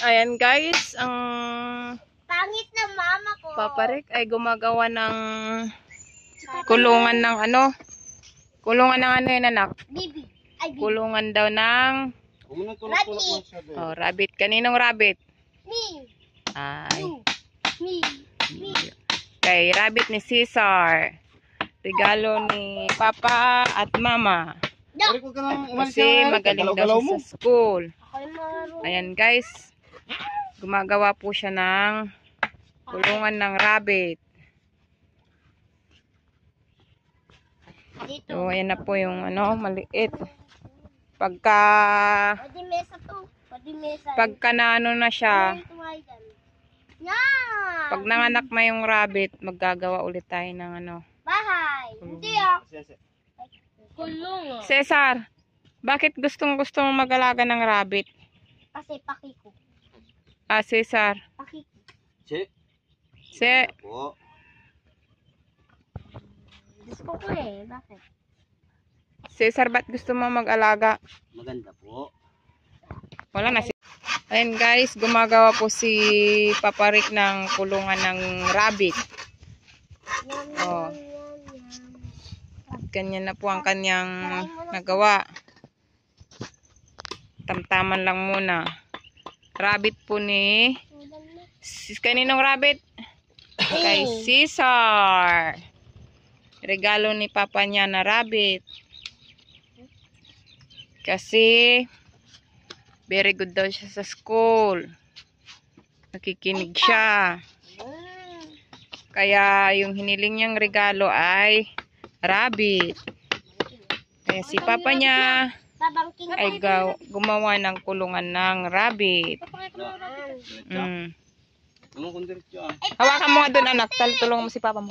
Ayan guys, ang Pangit na mama ko. paparik ay gumagawa ng kulungan ng ano? Kulungan ng ano yun anak? Bibi. Ay, bibi. Kulungan daw ng rabbit. Kaninong rabbit? Me. Ay. Me. Me. Kay rabbit ni Cesar. Regalo ni Papa at Mama. Kasi magaling daw siya sa school. Ayan guys. Gumagawa po siya ng kulungan ng rabbit. So, ayan na po yung ano, maliit. Pwede mesa to. Pwede mesa. Pagka na ano na siya, Yeah. pag nanganak na yung rabbit, maggagawa ulit tayo ng ano. Bahay. Hindi ah. Kulong. Cesar, bakit gustong mo mag-alaga ng rabbit? Kasi pakiko. Ah, Cesar. Pakiko. Po. Gusto ko eh. Bakit? Cesar, ba't gusto mo mag-alaga? Maganda po. Wala na si... Ayan guys, gumagawa po si Paparik ng kulungan ng rabbit. Oh. Ganyan na po ang kanyang nagawa. Tamtaman lang muna. Rabbit po ni... Kaninong rabbit? Kay Cesar. Regalo ni Papa niya na rabbit. Kasi very good daw siya sa school. Nakikinig siya. Kaya yung hiniling niyang regalo ay rabbit. Kaya si Papa niya ay gumawa ng kulungan ng rabbit. Hawakan mo nga doon anak. Tulungan mo si Papa mo.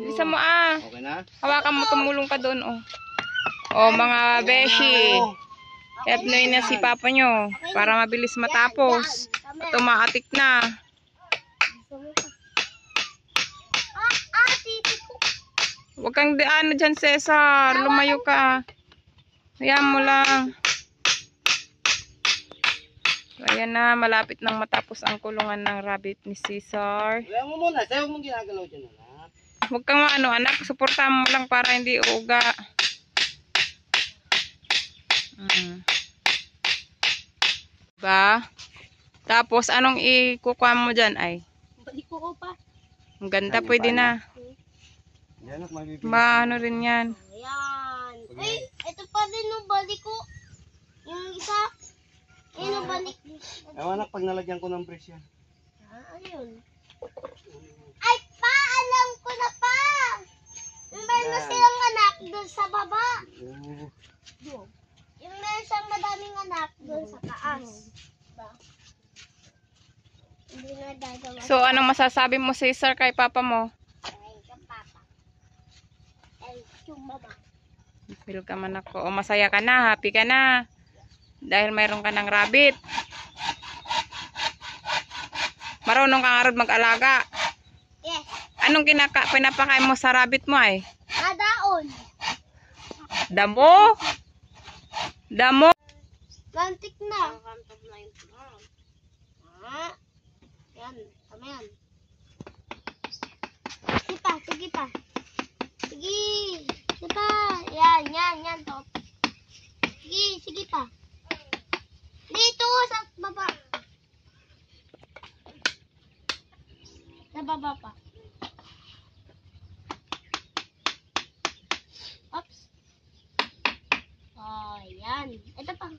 Bisa mo ah. Okay na? Hawakan mo, tumulong ka doon oh. Oh mga beshi. Helpnoy na si Papa nyo para mabilis matapos. At umaatik na. Huwag kang ano dyan Cesar. Lumayo ka. Hayaan mo lang. Ayan na, malapit nang matapos ang kulungan ng rabbit ni Cesar. Kaya mo muna, sa'yo mong ginagalaw dyan anak. Huwag kang ano anak, suportahan mo lang para hindi uuga. Diba? Tapos anong ikukuha mo dyan ay? Balik ko pa. Ang ganda, pwede na. Ano rin yan? Ayan. Ay, ito pa rin yung balik ko. Yung isa. Yung balik. Ewan anak, pag nalagyan ko ng brace yan. Ayun. Ay, pa! Alam ko na pa! Meron silang anak doon sa baba. Yung meron siyang madaming anak doon sa taas. Hindi na gagawa. So, anong masasabi mo Cesar kay Papa mo? Ay, kang papa. Ay, yung mama. Feel ka man ako. O, masaya ka na, happy ka na. Dahil mayroon ka ng rabbit. Marunong ka nga rin mag-alaga. Yes. Anong pinapakain mo sa rabbit mo ay? Madaon. Damo? Damo? Lantik na. Yan. Tama yan. Sige pa. Sige pa. Sige. Sige pa. Yan. Top. Sige pa. Dito sa baba. Sa baba pa. Oops. Oh, yan. Ito pa.